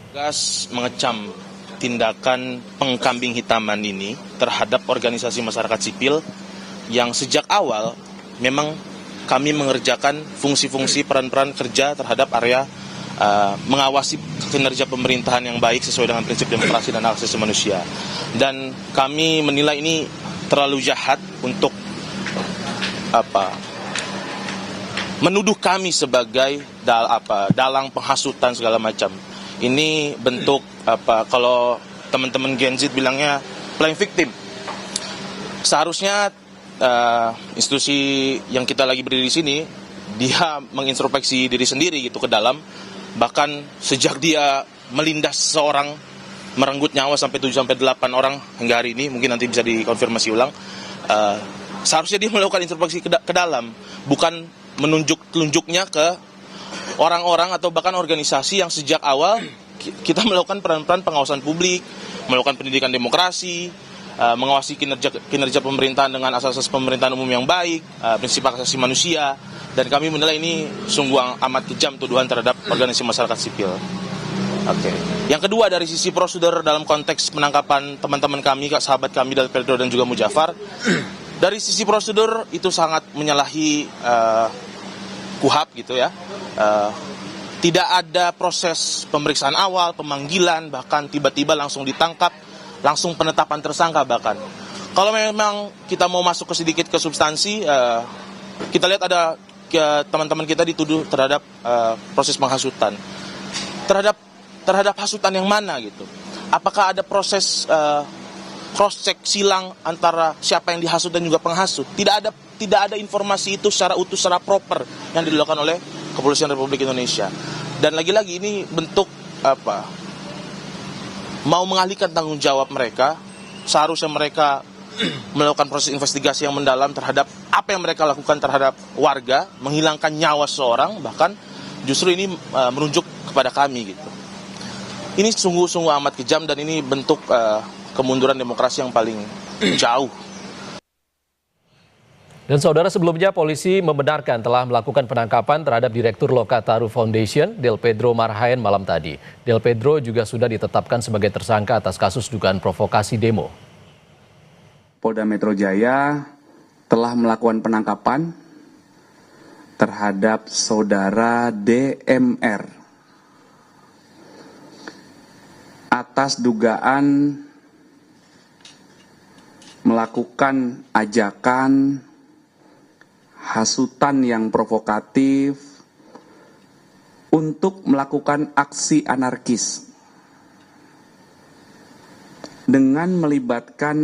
Gas mengecam tindakan pengkambing hitaman ini terhadap organisasi masyarakat sipil yang sejak awal memang kami mengerjakan fungsi-fungsi peran-peran kerja terhadap area mengawasi kinerja pemerintahan yang baik sesuai dengan prinsip demokrasi dan hak asasi manusia. Dan kami menilai ini terlalu jahat untuk menuduh kami sebagai dalang penghasutan segala macam. Ini bentuk kalau teman-teman Gen Z bilangnya playing victim. Seharusnya institusi yang kita lagi berdiri di sini dia mengintrospeksi diri sendiri gitu ke dalam. Bahkan sejak dia melindas seseorang, merenggut nyawa sampai 7-8 orang hingga hari ini, mungkin nanti bisa dikonfirmasi ulang. Seharusnya dia melakukan introspeksi ke dalam, bukan menunjuk-telunjuknya ke orang-orang atau bahkan organisasi yang sejak awal kita melakukan peran-peran pengawasan publik, melakukan pendidikan demokrasi, mengawasi kinerja pemerintahan dengan asas-asas pemerintahan umum yang baik, prinsip hak asasi manusia, dan kami menilai ini sungguh amat kejam tuduhan terhadap organisasi masyarakat sipil. Oke. Yang kedua, dari sisi prosedur dalam konteks penangkapan teman-teman kami, sahabat kami Del Pedro dan juga Mujafar, dari sisi prosedur itu sangat menyalahi KUHAP gitu ya. Tidak ada proses pemeriksaan awal, pemanggilan, bahkan tiba-tiba langsung ditangkap, langsung penetapan tersangka bahkan. Kalau memang kita mau masuk sedikit ke substansi, kita lihat ada teman-teman kita dituduh terhadap proses penghasutan. Terhadap hasutan yang mana gitu? Apakah ada proses cross-check silang antara siapa yang dihasut dan juga penghasut? Tidak ada informasi itu secara utuh, secara proper yang dilakukan oleh Kepolisian Republik Indonesia. Dan lagi-lagi ini bentuk mau mengalihkan tanggung jawab mereka. Seharusnya mereka melakukan proses investigasi yang mendalam terhadap apa yang mereka lakukan terhadap warga, menghilangkan nyawa seseorang, bahkan justru ini menunjuk kepada kami gitu. Ini sungguh-sungguh amat kejam dan ini bentuk kemunduran demokrasi yang paling jauh. Dan saudara, sebelumnya polisi membenarkan telah melakukan penangkapan terhadap Direktur Lokataru Foundation, Del Pedro Marhaen malam tadi. Del Pedro juga sudah ditetapkan sebagai tersangka atas kasus dugaan provokasi demo. Polda Metro Jaya telah melakukan penangkapan terhadap saudara DMR atas dugaan melakukan ajakan hasutan yang provokatif untuk melakukan aksi anarkis dengan melibatkan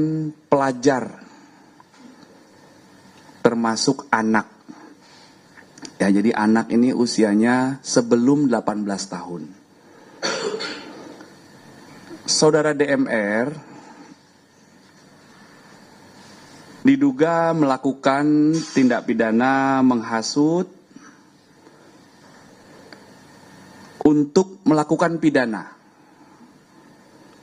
pelajar termasuk anak. Ya, jadi anak ini usianya sebelum 18 tahun. Saudara DMR diduga melakukan tindak pidana menghasut untuk melakukan pidana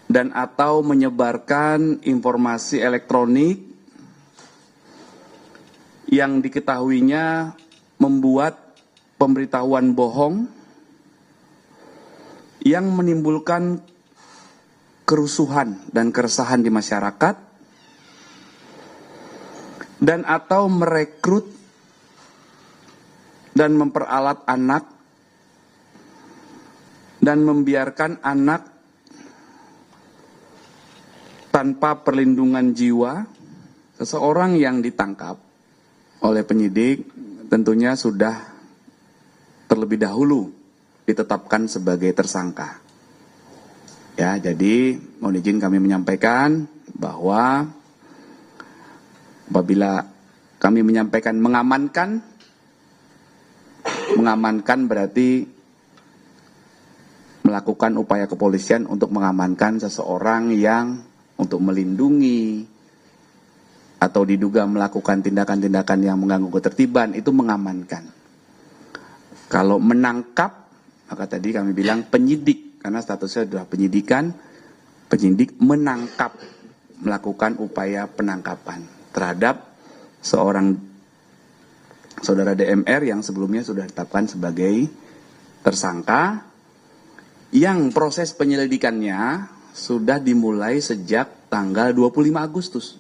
dan atau menyebarkan informasi elektronik yang diketahuinya membuat pemberitahuan bohong yang menimbulkan kerusuhan dan keresahan di masyarakat, dan atau merekrut dan memperalat anak dan membiarkan anak tanpa perlindungan jiwa. Seseorang yang ditangkap oleh penyidik tentunya sudah terlebih dahulu ditetapkan sebagai tersangka. Ya, jadi mohon izin kami menyampaikan bahwa apabila kami menyampaikan mengamankan berarti melakukan upaya kepolisian untuk mengamankan seseorang yang untuk melindungi atau diduga melakukan tindakan-tindakan yang mengganggu ketertiban, itu mengamankan. Kalau menangkap, maka tadi kami bilang penyidik, karena statusnya adalah penyidikan, penyidik menangkap, melakukan upaya penangkapan terhadap seorang saudara DMR yang sebelumnya sudah ditetapkan sebagai tersangka yang proses penyelidikannya sudah dimulai sejak tanggal 25 Agustus.